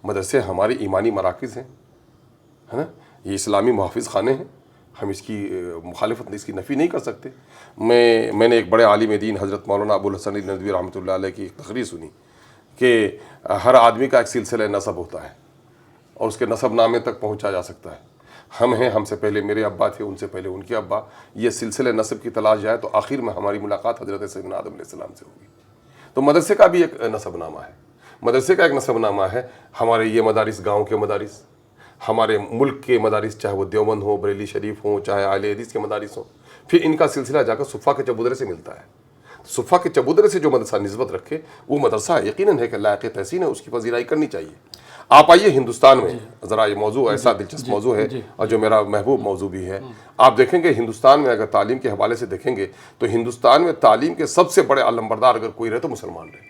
مدرسے ہمارے ایمانی مراکز ہیں، ہے نا، یہ اسلامی محافظ خانے ہیں، ہم اس کی مخالفت اس کی نفی نہیں کر سکتے۔ میں نے ایک بڑے عالم دین حضرت مولانا ابو الحسن ندوی رحمۃ اللہ علیہ کی ایک تقریر سنی کہ ہر آدمی کا ایک سلسلہ نسب ہوتا ہے اور اس کے نسب نامے تک پہنچا جا سکتا ہے۔ ہم ہیں، ہم سے پہلے میرے ابا تھے، ان سے پہلے ان کے ابا، یہ سلسلہ نسب کی تلاش جائے تو آخر میں ہماری ملاقات حضرت سیدنا آدم علیہ السلام سے ہوگی۔ تو مدرسے کا بھی ایک نسب نامہ ہے، مدرسے کا ایک نسب نامہ ہے۔ ہمارے یہ مدارس، گاؤں کے مدارس، ہمارے ملک کے مدارس، چاہے وہ دیوبند ہوں، بریلی شریف ہوں، چاہے اہل حدیث کے مدارس ہوں، پھر ان کا سلسلہ جا کر صفا کے چبودرے سے ملتا ہے۔ صفا کے چبودرے سے جو مدرسہ نسبت رکھے وہ مدرسہ یقیناً ہے کہ لائق تحسین ہے، اس کی پذیرائی کرنی چاہیے۔ آپ آئیے ہندوستان میں، ذرا یہ موضوع ایسا دلچسپ موضوع ہے اور جو میرا محبوب موضوع بھی ہے۔ آپ دیکھیں گے ہندوستان میں اگر تعلیم کے حوالے سے دیکھیں گے تو ہندوستان میں تعلیم کے سب سے بڑے علمبردار اگر کوئی رہے تو مسلمان رہے۔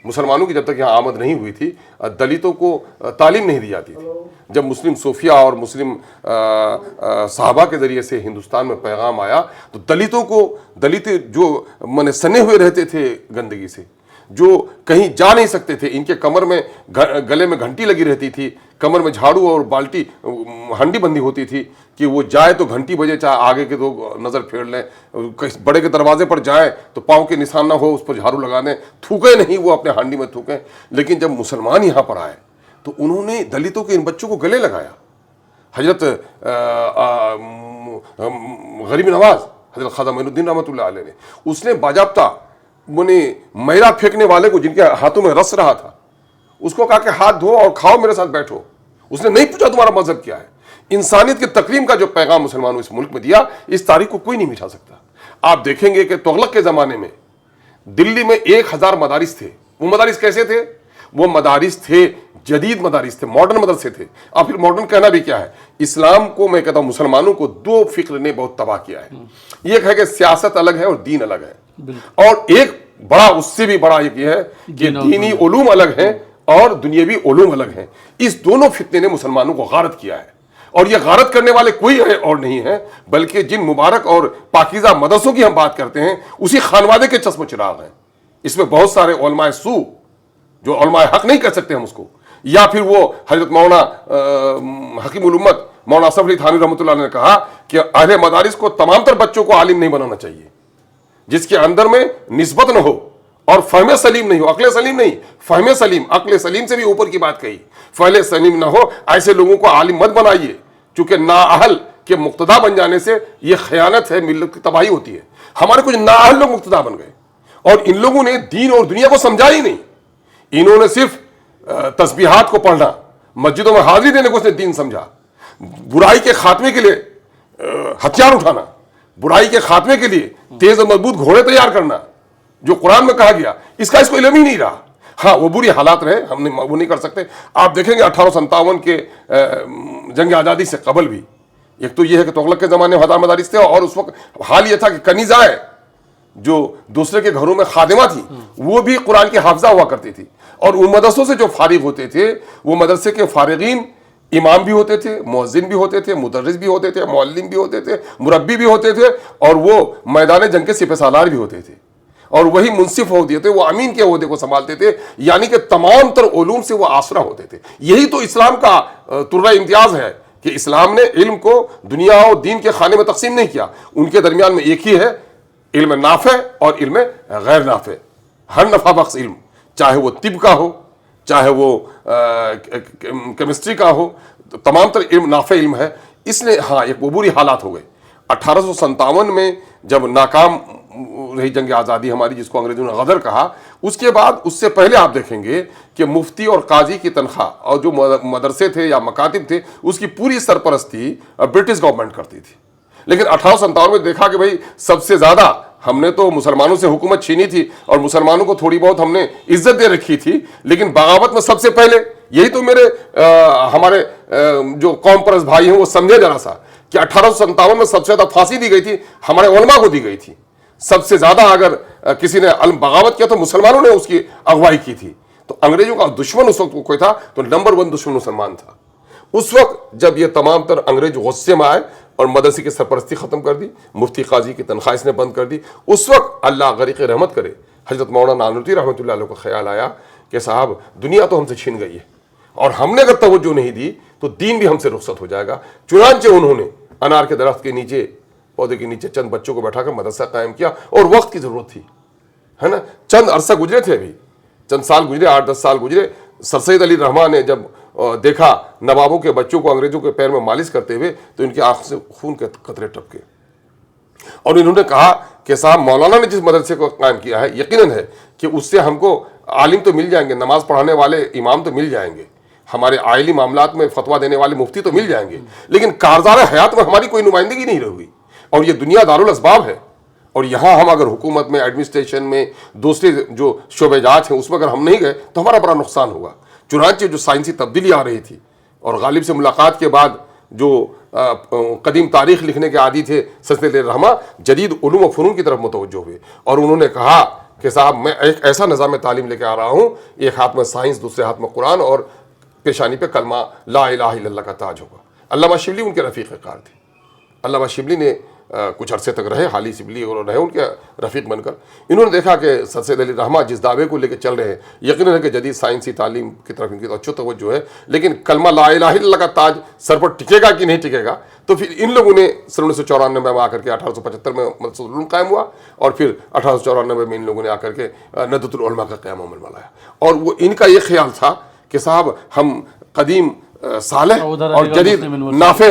مسلمانوں کی جب تک یہاں آمد نہیں ہوئی تھی، دلتوں کو تعلیم نہیں دی جاتی تھی۔ جب مسلم صوفیہ اور مسلم صحابہ کے ذریعے سے ہندوستان میں پیغام آیا تو دلت جو سنے ہوئے رہتے تھے گندگی سے، جو کہیں جا نہیں سکتے تھے، ان کے کمر میں گلے میں گھنٹی لگی رہتی تھی، کمر میں جھاڑو اور بالٹی ہنڈی بندی ہوتی تھی کہ وہ جائے تو گھنٹی بجے، چاہے آگے کے تو نظر پھیر لیں، بڑے کے دروازے پر جائیں تو پاؤں کے نشان نہ ہو، اس پر جھاڑو لگا دیں، تھوکے نہیں وہ اپنے ہانڈی میں تھوکیں۔ لیکن جب مسلمان یہاں پر آئے تو انہوں نے دلتوں کے ان بچوں کو گلے لگایا۔ حضرت غریب نواز، حضرت خواجہ معین الدین رحمۃ اللہ علیہ نے، اس نے باضابطہ میرا پھینکنے والے کو، جن کے ہاتھوں میں رس رہا تھا، اس کو کہا کہ ہاتھ دھو اور کھاؤ، میرے ساتھ بیٹھو۔ اس نے نہیں پوچھا تمہارا مذہب کیا ہے۔ انسانیت کی تقریم کا جو پیغام مسلمانوں اس ملک میں دیا، اس تاریخ کو کوئی نہیں مٹا سکتا۔ آپ دیکھیں گے کہ تغلق کے زمانے میں دلی میں 1000 مدارس تھے۔ وہ مدارس کیسے تھے؟ وہ مدارس تھے جدید مدارس تھے، ماڈرن مدرسے تھے۔ اور پھر ماڈرن کہنا بھی کیا ہے، اسلام کو میں کہتا ہوں مسلمانوں کو دو فکر نے بہت تباہ کیا ہے۔ ایک ہے کہ سیاست الگ ہے اور دین الگ ہے، اور ایک بڑا اس سے بھی بڑا یہ ہے کہ دینی علوم الگ ہیں اور دنیاوی علوم الگ ہیں۔ اس دونوں فتنے نے مسلمانوں کو غارت کیا ہے، اور یہ غارت کرنے والے کوئی اور نہیں ہیں بلکہ جن مبارک اور پاکیزہ مدرسوں کی ہم بات کرتے ہیں، اسی خانوادے کے چشم و چراغ ہیں۔ اس میں بہت سارے علماء سو، جو علماء حق نہیں کہہ سکتے ہم اس کو، یا پھر وہ حضرت مولانا حکیم الامت مولانا اصف علی تھانوی رحمۃ اللہ نے کہا کہ اہل مدارس کو تمام تر بچوں کو عالم نہیں بنانا چاہیے جس کے اندر میں نسبت نہ ہو اور فہم سلیم نہیں ہو، عقل سلیم نہیں، فہم سلیم، عقل سلیم سے بھی اوپر کی بات کہی، فہم سلیم نہ ہو، ایسے لوگوں کو عالم مت بنائیے، چونکہ نااہل کے مقتدا بن جانے سے یہ خیانت ہے، ملت کی تباہی ہوتی ہے۔ ہمارے کچھ نااہل لوگ مقتدا بن گئے اور ان لوگوں نے دین اور دنیا کو سمجھا ہی نہیں۔ انہوں نے صرف تسبیحات کو پڑھنا، مسجدوں میں حاضری دینے کو اس نے دین سمجھا۔ برائی کے خاتمے کے لیے ہتھیار اٹھانا، برائی کے خاتمے کے لیے تیز اور مضبوط گھوڑے تیار کرنا، جو قرآن میں کہا گیا، اس کا اس کو علم ہی نہیں رہا۔ ہاں وہ بری حالات رہے، ہم نے وہ نہیں کر سکتے۔ آپ دیکھیں گے 1857 کے جنگ آزادی سے قبل بھی، ایک تو یہ ہے کہ تغلق کے زمانے میں 1000 مدارس تھے، اور اس وقت حال یہ تھا کہ کنیزائیں جو دوسرے کے گھروں میں خادمہ تھی وہ بھی قرآن کی حافظہ ہوا کرتی تھی، اور ان مدرسوں سے جو فارغ ہوتے تھے وہ مدرسے کے فارغین امام بھی ہوتے تھے، مؤذن بھی ہوتے تھے، مدرس بھی ہوتے تھے، معلم بھی ہوتے تھے، مربی بھی ہوتے تھے، اور وہ میدان جنگ کے سپہ سالار بھی ہوتے تھے، اور وہی منصف ہوتے تھے، وہ امین کے عہدے کو سنبھالتے تھے، یعنی کہ تمام تر علوم سے وہ آسرا ہوتے تھے۔ یہی تو اسلام کا ترہ امتیاز ہے کہ اسلام نے علم کو دنیا اور دین کے خانے میں تقسیم نہیں کیا، ان کے درمیان میں ایک ہی ہے، علم نافع اور علم غیر نافع۔ ہر نفع بخش علم، چاہے وہ طب کا ہو، چاہے وہ کیمسٹری کا ہو، تمام تر علم نافع علم ہے۔ اس نے ہاں ایک بری حالات ہو گئے 1857 میں جب ناکام رہی جنگ آزادی ہماری، جس کو انگریزوں نے غدر کہا۔ اس کے بعد اس سے پہلے آپ دیکھیں گے کہ مفتی اور قاضی کی تنخواہ اور جو مدرسے تھے یا مکاتب تھے اس کی پوری سرپرستی برٹش گورنمنٹ کرتی تھی۔ لیکن 1857 میں دیکھا کہ بھئی سب سے زیادہ ہم نے تو مسلمانوں سے حکومت چھینی تھی اور مسلمانوں کو تھوڑی بہت ہم نے عزت دے رکھی تھی، لیکن بغاوت میں سب سے پہلے یہی تو ہمارے جو قوم پرست بھائی ہیں وہ سمجھے ذرا سا کہ 1857 میں سب سے زیادہ پھانسی دی گئی تھی ہمارے علماء کو دی گئی تھی۔ سب سے زیادہ اگر کسی نے بغاوت کیا تو مسلمانوں نے اس کی اغوائی کی تھی۔ تو انگریزوں کا دشمن اس وقت کوئی تھا تو نمبر 1 دشمن مسلمان تھا۔ اس وقت جب یہ تمام تر انگریز غصے میں آئے اور مدرسے کی سرپرستی ختم کر دی، مفتی قاضی کی تنخواہ اس نے بند کر دی، اس وقت اللہ غریق رحمت کرے حضرت مولانا نانوتوی رحمۃ اللہ علیہ کو خیال آیا کہ صاحب دنیا تو ہم سے چھن گئی ہے اور ہم نے اگر توجہ نہیں دی تو دین بھی ہم سے رخصت ہو جائے گا. چنانچہ انہوں نے انار کے درخت کے نیچے, پودے کے نیچے چند بچوں کو بیٹھا کر مدرسہ قائم کیا, اور وقت کی ضرورت تھی, ہے نا. چند عرصہ گزرے تھے, ابھی چند سال گزرے, 8-10 سال گزرے. سر سید علی رحمٰ نے جب دیکھا نوابوں کے بچوں کو انگریزوں کے پیر میں مالش کرتے ہوئے تو ان کی آنکھ سے خون کے قطرے ٹپکے, اور انہوں نے کہا کہ صاحب مولانا نے جس مدرسے کو قائم کیا ہے یقیناً ہے کہ اس سے ہم کو عالم تو مل جائیں گے, نماز پڑھانے والے امام تو مل جائیں گے, ہمارے آئلی معاملات میں فتویٰ دینے والے مفتی تو مل جائیں گے, لیکن کارزار حیات میں ہماری کوئی نمائندگی نہیں رہے گی. اور یہ دنیا دارالاسباب ہے, اور یہاں ہم اگر حکومت میں, ایڈمنسٹریشن میں, دوسرے جو شعبے جات ہیں اس میں اگر ہم نہیں گئے تو ہمارا بڑا نقصان ہوگا. چنانچہ جو سائنسی تبدیلی آ رہی تھی, اور غالب سے ملاقات کے بعد جو قدیم تاریخ لکھنے کے عادی تھے سر سید علی رحمٰ, جدید علوم و فنون کی طرف متوجہ ہوئے, اور انہوں نے کہا کہ صاحب میں ایک ایسا نظام تعلیم لے کے آ رہا ہوں, ایک ہاتھ میں سائنس, دوسرے ہاتھ میں قرآن, اور پیشانی پہ کلمہ لا الہ الا اللہ کا تاج ہوگا. علامہ شبلی ان کے رفیق کار تھے. علامہ شبلی نے کچھ عرصے تک رہے, حالی شبلی اور رہے ان کے رفیق بن کر. انہوں نے دیکھا کہ سر سید علی رحمٰ جس دعوے کو لے کے چل رہے ہیں یقیناً ہے کہ جدید سائنسی تعلیم کی طرف ان کی اچھی توجہ ہے, لیکن کلمہ لا الہ الا اللہ کا تاج سر پر ٹکے گا کہ نہیں ٹکے گا. تو پھر ان لوگوں نے سن 1994 میں آ کر کے 1875 میں مدرسۃ العلوم قائم ہوا, اور پھر 1894 میں ان لوگوں نے آ کر کے ندوۃ العلماء کا قیام عمل میں لایا. اور وہ ان کا یہ خیال تھا کہ صاحب ہم قدیم صالح اور جدید نافع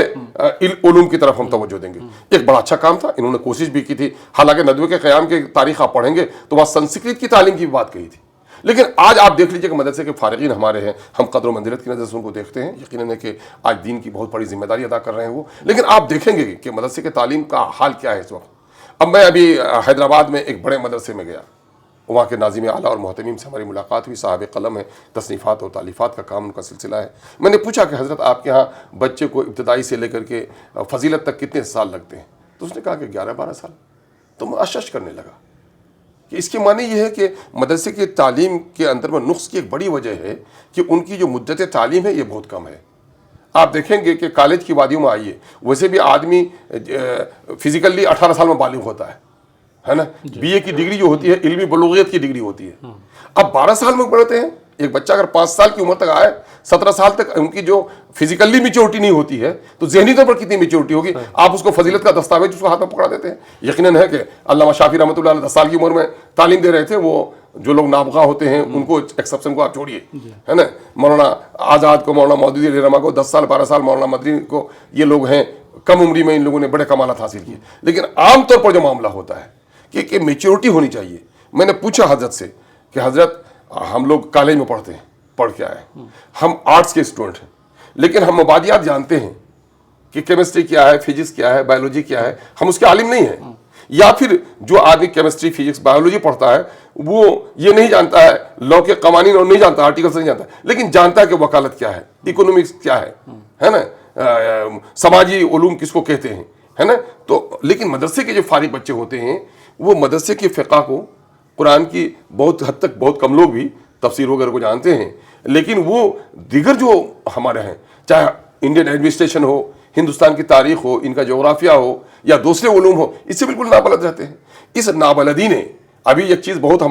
علوم کی طرف ہم توجہ دیں گے. ایک بڑا اچھا کام تھا, انہوں نے کوشش بھی کی تھی. حالانکہ ندوے کے قیام کی تاریخ آپ پڑھیں گے تو وہاں سنسکرت کی تعلیم کی بات کہی تھی, لیکن آج آپ دیکھ لیجئے کہ مدرسے کے فارغین ہمارے ہیں, ہم قدر و منزلت کی نظر سے ان کو دیکھتے ہیں. یقیناً ہے کہ آج دین کی بہت بڑی ذمہ داری ادا کر رہے ہیں وہ, لیکن آپ دیکھیں گے کہ مدرسے کے تعلیم کا حال کیا ہے اس وقت. اب میں ابھی حیدرآباد میں ایک بڑے مدرسے میں گیا, وہاں کے ناظم اعلیٰ اور محتمیم سے ہماری ملاقات ہوئی. صاحب قلم ہے, تصنیفات اور تالیفات کا کام ان کا سلسلہ ہے. میں نے پوچھا کہ حضرت آپ کے ہاں بچے کو ابتدائی سے لے کر کے فضیلت تک کتنے سال لگتے ہیں؟ تو اس نے کہا کہ 11-12 سال. تو میں اشش کرنے لگا کہ اس کے معنی یہ ہے کہ مدرسے کی تعلیم کے اندر میں نقص کی ایک بڑی وجہ ہے کہ ان کی جو مدت تعلیم ہے یہ بہت کم ہے. آپ دیکھیں گے کہ کالج کی وادیوں میں آئیے, ویسے بھی آدمی فزیکلی 18 سال میں بالغ ہوتا ہے نا. بی اے کی ڈگری جو ہوتی ہے علمی بلوغیت کی ڈگری ہوتی ہے. اب 12 سال میں پڑھتے ہیں. ایک بچہ اگر 5 سال کی عمر تک آئے, 17 سال تک ان کی جو فزیکلی میچورٹی نہیں ہوتی ہے تو ذہنی طور پر کتنی میچورٹی ہوگی. آپ اس کو فضیلت کا دستاویز اس کو ہاتھ میں پکڑا دیتے ہیں. یقیناً ہے کہ علامہ شافعی رحمۃ اللہ علیہ 10 سال کی عمر میں تعلیم دے رہے تھے. وہ جو لوگ نابغہ ہوتے ہیں ان کو ایکسیپشن کو آپ چھوڑیے, ہے نا. مولانا آزاد کو, مولانا مودودی علیہ رحمہ کو 10 سال 12 سال, مولانا مدنی کو, یہ لوگ ہیں کم عمری میں ان لوگوں نے بڑے کمالات حاصل کیے. لیکن عام طور پر جو معاملہ ہوتا ہے کہ میچورٹی ہونی چاہیے. میں نے پوچھا حضرت سے کہ حضرت ہم لوگ کالج میں پڑھتے ہیں, پڑھ کے آئے, ہم آرٹس کے اسٹوڈنٹ ہیں, لیکن ہم مبادیات جانتے ہیں کہ کیمسٹری کیا ہے, فزکس کیا ہے, بایولوجی کیا ہے, ہم اس کے عالم نہیں ہیں. یا پھر جو آدمی کیمسٹری فزکس بایولوجی پڑھتا ہے وہ یہ نہیں جانتا ہے لا کے قوانین, اور نہیں جانتا آرٹیکلس نہیں جانتا, لیکن جانتا ہے کہ وکالت کیا ہے, اکنومکس کیا ہے نا, سماجی علوم کس کو کہتے ہیں, ہے نا. تو لیکن مدرسے کے جو فارغ بچے ہوتے ہیں وہ مدرسے کے فقہ کو, قرآن کی بہت حد تک بہت کم لوگ بھی تفسیر وغیرہ کو جانتے ہیں, لیکن وہ دیگر جو ہمارے ہیں, چاہے انڈین ایڈمنسٹریشن ہو, ہندوستان کی تاریخ ہو, ان کا جغرافیہ ہو, یا دوسرے علوم ہو, اس سے بالکل نابلد رہتے ہیں. اس نابلدی نے ابھی ایک چیز بہت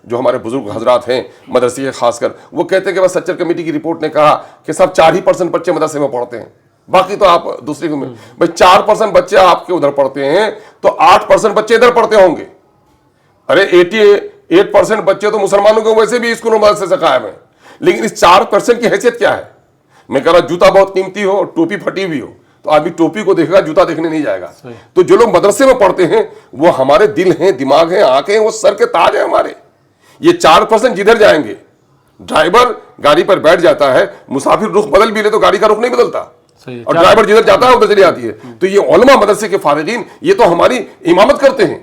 جو ہمارے بزرگ حضرات ہیں مدرسے خاص کر, وہ کہتے ہیں کہ بس سچر کمیٹی کی رپورٹ نے کہا کہ صرف 4% بچے مدرسے میں پڑھتے ہیں, باقی تو آپ دوسرے کو میں 4% بچے آپ کے ادھر پڑھتے ہیں تو 8% بچے ادھر پڑھتے ہوں گے. ارے 88% بچے تو مسلمانوں کے ویسے بھی اسکولوں مدرسے سے قائم ہیں, لیکن اس 4% کی حیثیت کیا ہے؟ میں کہہ رہا جوتا بہت قیمتی ہو, ٹوپی پھٹی ہوئی ہو تو آدمی ٹوپی کو دیکھے گا, جوتا دیکھنے نہیں جائے گا. تو جو لوگ مدرسے میں پڑھتے ہیں وہ ہمارے دل ہیں, دماغ ہیں, آنکھیں ہیں, وہ سر کے تاج ہیں ہمارے. یہ 4% جدھر جائیں گے, ڈرائیور گاڑی پر بیٹھ جاتا ہے, مسافر رخ بدل بھی لے تو گاڑی کا رخ نہیں بدلتا, اور ڈرائیور جدھر جاتا ہے ادھر چلی آتی ہے. تو یہ علماء مدرسے کے فارغین یہ تو ہماری امامت کرتے ہیں,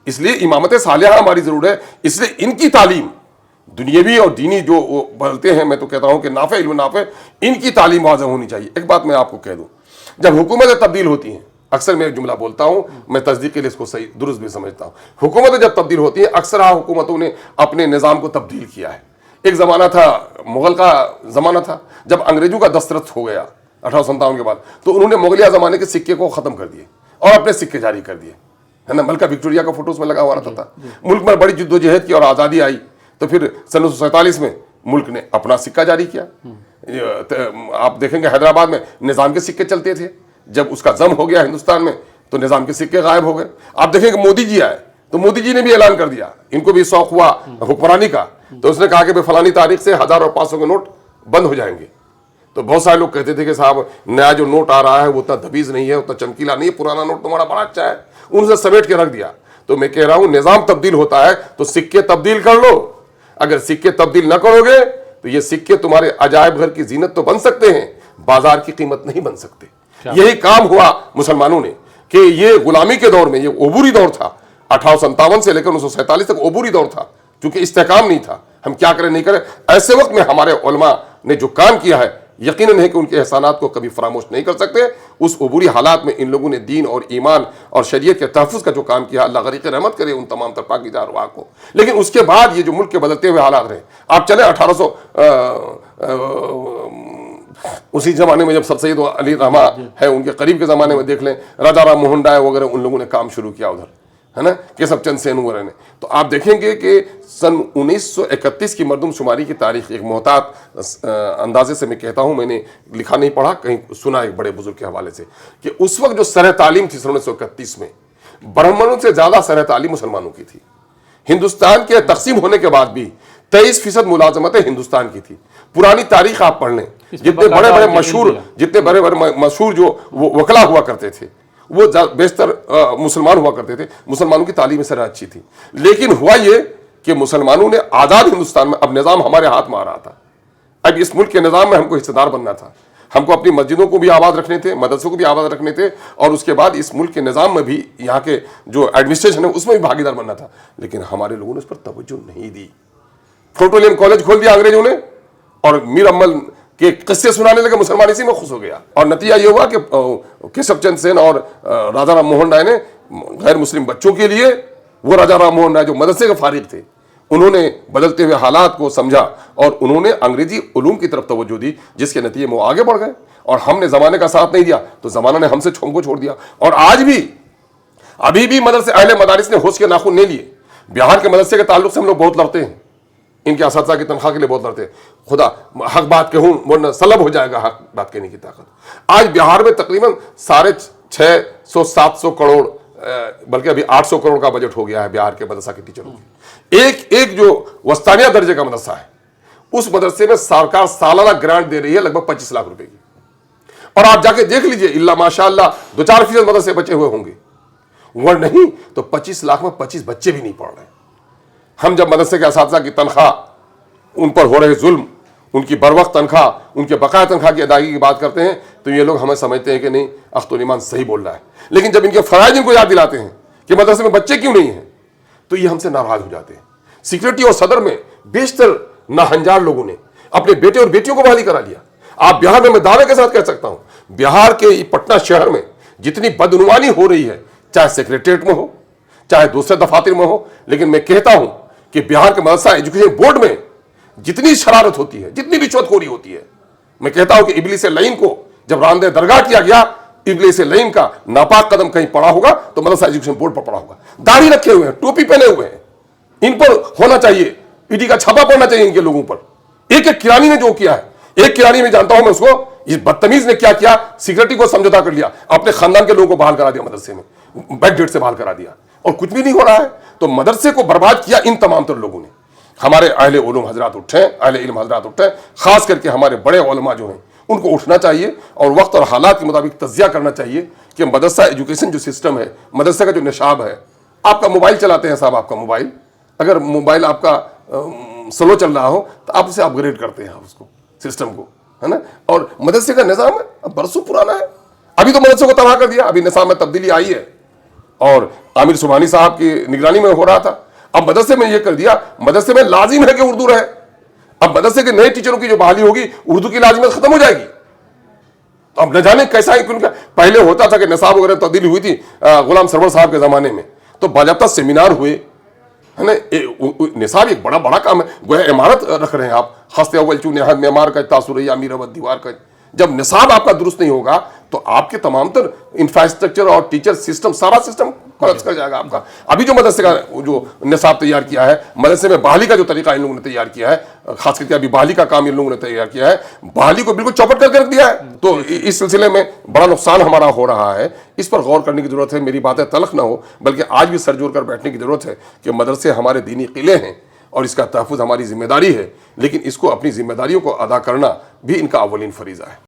اس لیے امامت صالحہ ہماری ضرور ہے. اس لیے ان کی تعلیم دنیاوی اور دینی جو بدلتے ہیں, میں تو کہتا ہوں کہ نافع علم نافع, ان کی تعلیم واضح ہونی چاہیے. ایک بات میں آپ کو کہہ دوں, جب حکومتیں تبدیل ہوتی ہیں, اکثر میں ایک جملہ بولتا ہوں, میں تصدیق کے لیے اس کو صحیح درست بھی سمجھتا ہوں, حکومتیں جب تبدیل ہوتی ہیں اکثر حکومتوں نے اپنے نظام کو تبدیل کیا ہے. ایک زمانہ تھا, مغل کا زمانہ تھا, جب انگریزوں کا دسترس ہو گیا 1857 کے بعد, تو انہوں نے مغلیہ زمانے کے سکے کو ختم کر دیے اور اپنے سکے جاری کر دیے, ہے نا. ملکہ وکٹوریہ کا فوٹو اس میں لگا ہوا رہتا تھا. ملک میں بڑی جد و جہد کی اور آزادی آئی, تو پھر سن 1947 میں ملک نے اپنا سکہ جاری کیا, آپ دیکھیں گے حیدرآباد میں نظام کے سکے چلتے تھے، جب اس کا ضم ہو گیا ہندوستان میں تو نظام کے سکے غائب ہو گئے. آپ دیکھیں کہ مودی جی آئے تو مودی جی نے بھی اعلان کر دیا، ان کو بھی شوق ہوا حکمرانی کا، تو اس نے کہا کہ فلانی تاریخ سے 1000 اور 500 کے نوٹ بند ہو جائیں گے. تو بہت سارے لوگ کہتے تھے کہ صاحب نیا جو نوٹ آ رہا ہے وہ اتنا دبیز نہیں ہے، اتنا چمکیلا نہیں ہے، پرانا نوٹ تمہارا بڑا اچھا ہے، ان سے سمیٹ کے رکھ دیا. تو میں کہہ رہا ہوں نظام تبدیل ہوتا ہے تو سکے تبدیل کر لو. اگر سکے تبدیل نہ کرو گے تو یہ سکے تمہارے عجائب گھر کی زینت تو بن سکتے ہیں، بازار کی قیمت نہیں بن سکتے. یہی کام ہوا مسلمانوں نے کہ یہ غلامی کے دور میں، یہ عبوری دور تھا 1857 سے لے کر 1947 تک عبوری دور تھا، کیونکہ استحکام نہیں تھا، ہم کیا کریں نہیں کریں. ایسے وقت میں ہمارے علماء نے جو کام کیا ہے یقیناً ہے کہ ان کے احسانات کو کبھی فراموش نہیں کر سکتے. اس عبوری حالات میں ان لوگوں نے دین اور ایمان اور شریعت کے تحفظ کا جو کام کیا، اللہ غریق رحمت کرے ان تمام تر پاکیزہ ارواح کو. لیکن اس کے بعد یہ جو ملک کے بدلتے ہوئے حالات رہے، آپ چلیں 1800 اسی زمانے میں جب سر سید علی رحمہ ہے ان کے قریب کے زمانے میں دیکھ لیں، راجا رام موہن رائے وغیرہ ان لوگوں نے کام شروع کیا ادھر، ہے نا، کیشو چند سین وغیرہ نے. تو آپ دیکھیں گے کہ سن 1931 کی مردم شماری کی تاریخ ایک محتاط اندازے سے میں کہتا ہوں، میں نے لکھا نہیں پڑھا، کہیں سنا ایک بڑے بزرگ کے حوالے سے، کہ اس وقت جو سرح تعلیم تھی سن 1931 میں برہمنوں سے زیادہ سرح تعلیم مسلمانوں کی تھی. ہندوستان کے تقسیم ہونے کے بعد بھی 23% ملازمتیں ہندوستان کی تھی. پرانی تاریخ آپ پڑھ لیں، جتنے بڑے بڑے مشہور جو وکلا ہوا کرتے تھے وہ بیشتر مسلمان ہوا کرتے تھے. مسلمانوں کی تعلیم سرح اچھی تھی. لیکن ہوا یہ کہ مسلمانوں نے آزاد ہندوستان میں اب نظام ہمارے ہاتھ میں آ رہا تھا. اب اس ملک کے نظام میں ہم کو حصہ دار بننا تھا. ہم کو اپنی مسجدوں کو بھی آباد رکھنے تھے، مدرسوں کو بھی آباد رکھنے تھے، اور اس کے بعد اس ملک کے نظام میں بھی یہاں کے جو ایڈمنسٹریشن ہے اس میں بھی بھاگیدار بننا تھا. لیکن ہمارے لوگوں نے اس پر توجہ نہیں دی. پیٹرولیم کالج کھول دیا انگریزوں نے اور میر امل کے قصے سنانے لگے، مسلمان اسی میں خوش ہو گیا. اور نتیجہ یہ ہوا کہ کیشو چند سین اور راجا رام موہن رائے نے غیر مسلم بچوں کے لیے، وہ راجا رام موہن رائے جو مدرسے کے فارغ تھے، انہوں نے بدلتے ہوئے حالات کو سمجھا اور انہوں نے انگریزی علوم کی طرف توجہ دی، جس کے نتیجے میں وہ آگے بڑھ گئے. اور ہم نے زمانے کا ساتھ نہیں دیا تو زمانہ نے ہم سے ہم کو چھوڑ دیا. اور آج بھی ابھی بھی مدرسے اہل مدارس نے ہوش کے ناخن نہیں لیے. بہار کے مدرسے کے تعلق سے ہم لوگ بہت لڑتے ہیں، ان کے اساتذہ کی تنخواہ کے لیے بہت لڑتے ہیں. خدا حق بات کہوں ورنہ سلب ہو جائے گا حق بات کہنے کی طاقت. آج بہار میں تقریباً 650-700 کروڑ بلکہ ابھی 800 کروڑ کا بجٹ ہو گیا ہے بہار کے مدرسہ کے ٹیچروں کی. ایک جو وسطانیہ درجے کا مدرسہ ہے اس مدرسے میں سرکار سالانہ گرانٹ دے رہی ہے لگ بھگ 25 لاکھ روپے کی. اور آپ جا کے دیکھ لیجئے اللہ ماشاء اللہ 2-4% مدرسے بچے ہوئے ہوں گے، وہ نہیں تو 25 لاکھ میں 25 بچے بھی نہیں پڑھ رہے. ہم جب مدرسے کے اساتذہ کی تنخواہ، ان پر ہو رہے ظلم، ان کی بروقت تنخواہ، ان کے بقایا تنخواہ کی ادائیگی کی بات کرتے ہیں تو یہ لوگ ہمیں سمجھتے ہیں کہ نہیں اخت الایمان صحیح بول رہا ہے. لیکن جب ان کے فرائض ان کو یاد دلاتے ہیں کہ مدرسے میں بچے کیوں نہیں ہیں تو یہ ہم سے ناراض ہو جاتے ہیں. سیکریٹری اور صدر میں بیشتر ناہنجار لوگوں نے اپنے بیٹے اور بیٹیوں کو بحالی کرا لیا. آپ بہار میں دعوے کے ساتھ کہہ سکتا ہوں، بہار کے پٹنہ شہر میں جتنی بدعنوانی ہو رہی ہے، چاہے سیکریٹریٹ میں ہو چاہے دوسرے دفاتر میں ہو، لیکن میں کہتا ہوں کہ بہار کے مدرسہ ایجوکیشن بورڈ میں جتنی شرارت ہوتی ہے، جتنی رشوت خوری ہوتی ہے، میں کہتا ہوں کہ ابلیس لعین کو جب راندہ درگاہ کیا گیا، ابلیس لعین کا ناپاک قدم کہیں پڑا ہوگا تو مدرسہ ایجوکیشن بورڈ پر پڑا ہوگا. داڑھی رکھے ہوئے ہیں، ٹوپی پہنے ہوئے ہیں، ان پر ہونا چاہیے ایڈی کا چھاپا پڑنا چاہیے ان کے لوگوں پر. ایک کرانی نے جو کیا ہے، ایک کرانی میں جانتا ہوں میں اس کو، اس بدتمیز نے کیا کیا، سیکریٹری کو سمجھوتا کر لیا، اپنے خاندان کے لوگوں کو بحال کرا دیا مدرسے میں، بیک ڈیٹ سے بحال کرا دیا اور کچھ بھی نہیں ہو رہا ہے. تو مدرسے کو برباد کیا ان تمام تر لوگوں نے. ہمارے اہل علوم حضرات اٹھیں، اہل علم حضرات اٹھیں، خاص کر کے ہمارے بڑے علماء جو ہیں ان کو اٹھنا چاہیے اور وقت اور حالات کے مطابق تجزیہ کرنا چاہیے کہ مدرسہ ایجوکیشن جو سسٹم ہے، مدرسے کا جو نصاب ہے. آپ کا موبائل چلاتے ہیں صاحب، آپ کا موبائل اگر موبائل آپ کا سلو چل رہا ہو تو آپ اسے اپ گریڈ کرتے ہیں، آپ اس کو سسٹم کو، ہے نا. اور مدرسے کا نظام ہے اب برسوں پرانا ہے، ابھی تو مدرسے کو تباہ کر دیا. ابھی نظام میں تبدیلی آئی ہے اور عامر سبحانی صاحب کی نگرانی میں ہو رہا تھا. اب مدرسے میں یہ کر دیا، مدرسے میں لازم ہے کہ اردو رہے. اب مدرسے کے نئے ٹیچروں کی جو بحالی ہوگی اردو کی لازمیت ختم ہو جائے گی. تو اب نہ جانے کیسا ہی کیوں. پہلے ہوتا تھا کہ نصاب وغیرہ تبدیلی ہوئی تھی غلام سرور صاحب کے زمانے میں، تو باضابطہ سیمینار ہوئے، ہے نا. نصاب ایک بڑا کام ہے، گویا عمارت رکھ رہے ہیں آپ. خست اول چون نہاد معمار کا تاثر یا امیر اول دیوار کا. جب نصاب آپ کا درست نہیں ہوگا تو آپ کے تمام تر انفراسٹرکچر اور ٹیچر سسٹم سارا سسٹم کولپس کر جائے گا آپ کا. ابھی جو مدرسے کا جو نصاب تیار کیا ہے, مدرسے میں بحالی کا جو طریقہ ان لوگوں نے تیار کیا ہے, خاص کر کے ابھی بحالی کا کام ان لوگوں نے تیار کیا ہے, بحالی کو بالکل چوپٹ کر کے رکھ دیا ہے. تو اس سلسلے میں بڑا نقصان ہمارا ہو رہا ہے, اس پر غور کرنے کی ضرورت ہے. میری باتیں تلخ نہ ہو بلکہ آج بھی سر جوڑ کر بیٹھنے کی ضرورت ہے کہ مدرسے ہمارے دینی قلعے ہیں اور اس کا تحفظ ہماری ذمہ داری ہے, لیکن اس کو اپنی ذمہ داریوں کو ادا کرنا بھی ان کا اولین فریضہ ہے.